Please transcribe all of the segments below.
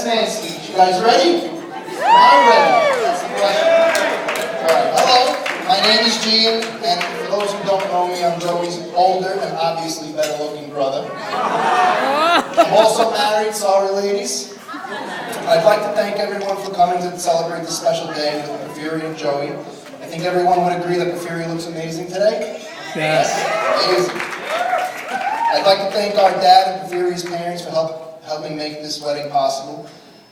man speech. You guys ready? I'm ready. That's the question. Alright, hello. My name is Gian, and for those who don't know me, I'm Joey's older and obviously better looking brother. I'm also married, sorry ladies. I'd like to thank everyone for coming to celebrate this special day with Porfirio and Joey. I think everyone would agree that Porfirio looks amazing today. Yes. Amazing. I'd like to thank our dad and Porfirio's parents for helping make this wedding possible.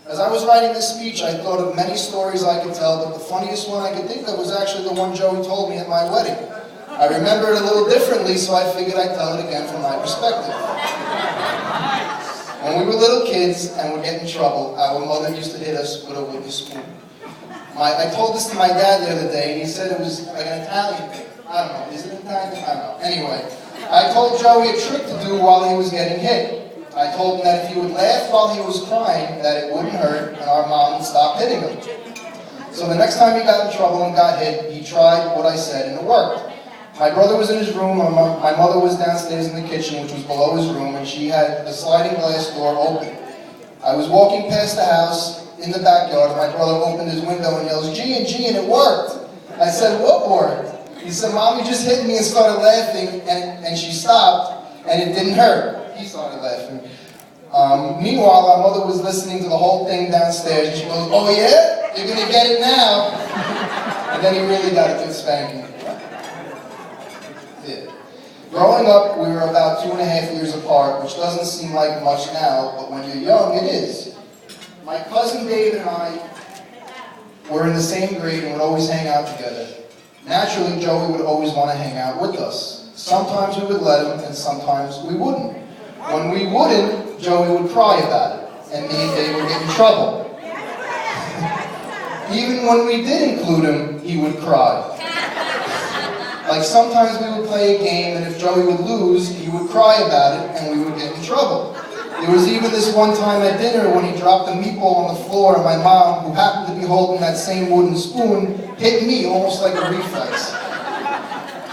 As I was writing this speech, I thought of many stories I could tell, but the funniest one I could think of was actually the one Joey told me at my wedding. I remember it a little differently, so I figured I'd tell it again from my perspective. When we were little kids and would get in trouble, our mother used to hit us with a wooden spoon. I told this to my dad the other day, and he said it was like an Italian thing. I don't know, is it Italian? I don't know. Anyway, I told Joey a trick to do while he was getting hit. I told him that if he would laugh while he was crying, that it wouldn't hurt, and our mom would stop hitting him. So the next time he got in trouble and got hit, he tried what I said, and it worked. My brother was in his room, and my mother was downstairs in the kitchen, which was below his room, and she had the sliding glass door open. I was walking past the house in the backyard, and my brother opened his window and yells, Gian, it worked. I said, what worked? He said, Mommy just hit me and started laughing, and she stopped, and it didn't hurt. He started laughing. Meanwhile, our mother was listening to the whole thing downstairs, and she goes, oh yeah? You're going to get it now. And then he really got a good spanking. Yeah. Growing up, we were about 2.5 years apart, which doesn't seem like much now, but when you're young, it is. My cousin David and I were in the same grade and would always hang out together. Naturally, Joey would always want to hang out with us. Sometimes we would let him, and sometimes we wouldn't. When we wouldn't, Joey would cry about it, and me and Dave would get in trouble. Even when we did include him, he would cry. Like sometimes we would play a game, and if Joey would lose, he would cry about it, and we would get in trouble. There was even this one time at dinner when he dropped a meatball on the floor, and my mom, who happened to be holding that same wooden spoon, hit me almost like a reflex.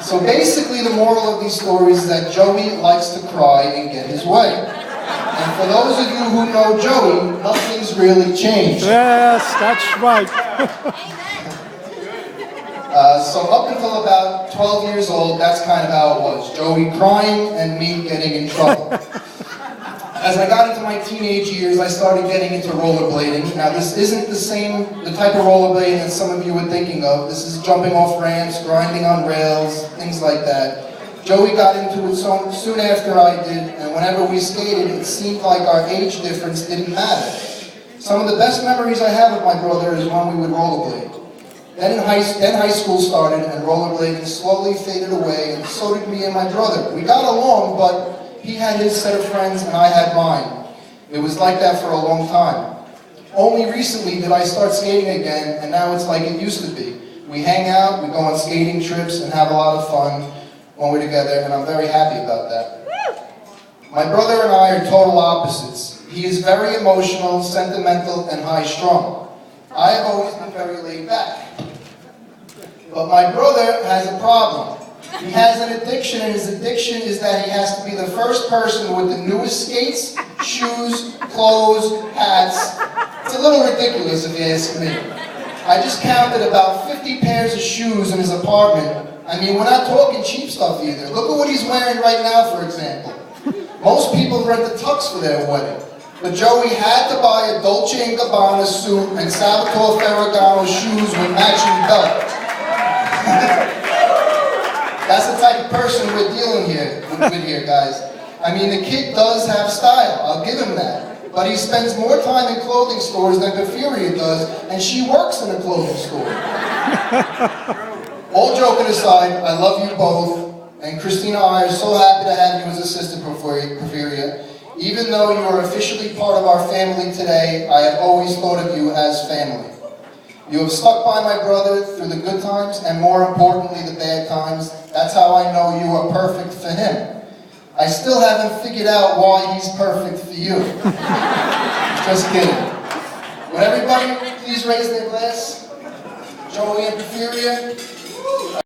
So basically the moral of these stories is that Joey likes to cry and get his way. And for those of you who know Joey, nothing's really changed. Yes, that's right. So up until about 12 years old, that's kind of how it was. Joey crying and me getting in trouble. As I got into my teenage years, I started getting into rollerblading. Now this isn't the type of rollerblading that some of you were thinking of. This is jumping off ramps, grinding on rails, things like that. Joey got into it soon after I did, and whenever we skated, it seemed like our age difference didn't matter. Some of the best memories I have of my brother is when we would rollerblade. Then high school started, and rollerblading slowly faded away, and so did me and my brother. We got along, but he had his set of friends and I had mine. It was like that for a long time. Only recently did I start skating again, and now it's like it used to be. We hang out, we go on skating trips, and have a lot of fun when we're together, and I'm very happy about that. My brother and I are total opposites. He is very emotional, sentimental, and high-strung. I have always been very laid back. But my brother has a problem. He has an addiction, and his addiction is that he has to be the first person with the newest skates, shoes, clothes, hats. It's a little ridiculous if you ask me. I just counted about 50 pairs of shoes in his apartment. I mean, we're not talking cheap stuff either. Look at what he's wearing right now, for example. Most people rent the tux for their wedding. But Joey had to buy a Dolce & Gabbana suit and Salvatore Ferragamo shoes with matching belt. That's the type of person we're dealing with here, guys. I mean, the kid does have style, I'll give him that. But he spends more time in clothing stores than Porfirio does, and she works in a clothing store. All joking aside, I love you both, and Christina and I are so happy to have you as a sister, Porfirio. Even though you are officially part of our family today, I have always thought of you as family. You have stuck by my brother through the good times, and more importantly, the bad times. That's how I know you are perfect for him. I still haven't figured out why he's perfect for you. Just kidding. Would everybody please raise their glass? Joey and Porfirio.